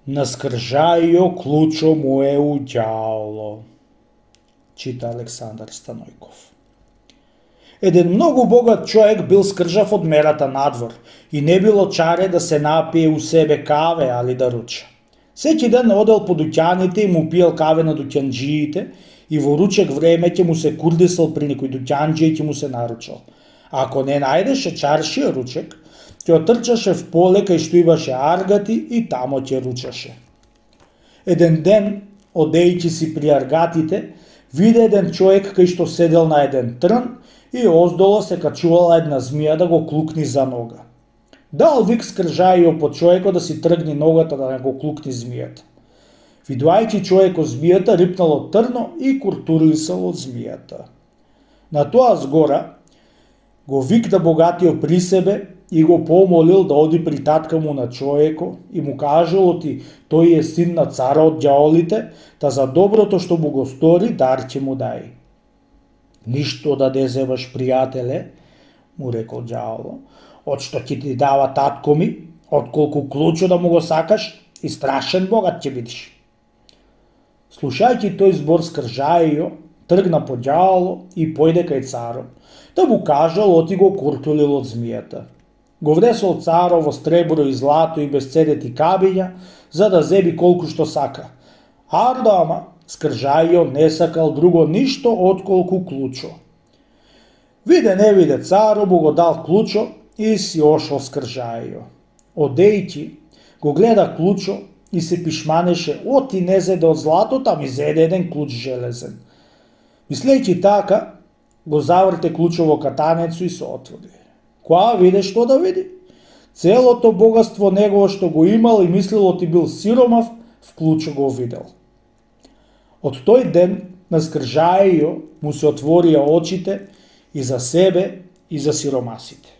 На скржајо клучо му е уѓало, чита Александар Станојков. Еден многу богат човек бил скржав од мерата надвор и не било чаре да се напие у себе каве, али да руча. Секи ден одел по дуќаните и му пиел каве на дуќанџиите и во ручек време ќе му се курдисал при некој дуќанџија и ќе му се наручал. А ако не најдеше чаршија ручек, ќе отрчаше в поле кај што имаше аргати и тамо ќе ручаше. Еден ден, одејќи си при аргатите, виде еден човек кај што седел на еден трн и оздоло се качувала една змија да го клукни за нога. Дал вик скржајо по човекот да си тргни ногата да не го клукни змијата. Видувајќи човекот змијата, рипнал од трно и куртурлисал од змијата. На тоа згора го викна богатиот при себе и го помолил да оди при татка му на човеко и му кажал ти тој е син на цара од ѓаолите, та за доброто што му го стори дар ќе му дај. Ништо да не земаш, пријателе, му рекол ѓаоло, од што ќе ти дава татко ми, отколку клучо да му го сакаш и страшен богат ќе бидиш. Слушајќи тој збор скржајо, тргна по ѓаоло и појде кај царот, да му кажал оти го куртулил од змијата. Го внесол царо во стребро и злато и безцедети кабиња, за да зеби колку што сака. Ардо ама, скржајо не сакал друго ништо отколку клучо. Виде не виде царо му го дал клучо и си ошол скржајо. Одејќи, го гледа клучо и се пишманеше оти не зеде од златото, ами зеде еден клуч железен. Мислејќи така, го заврте клучо во катанецу и се отвори. Која виде што да види? Целото богатство негово што го имал и мислило ти бил сиромав, в клучо го видел. Од тој ден на скржајо му се отворија очите и за себе и за сиромасите.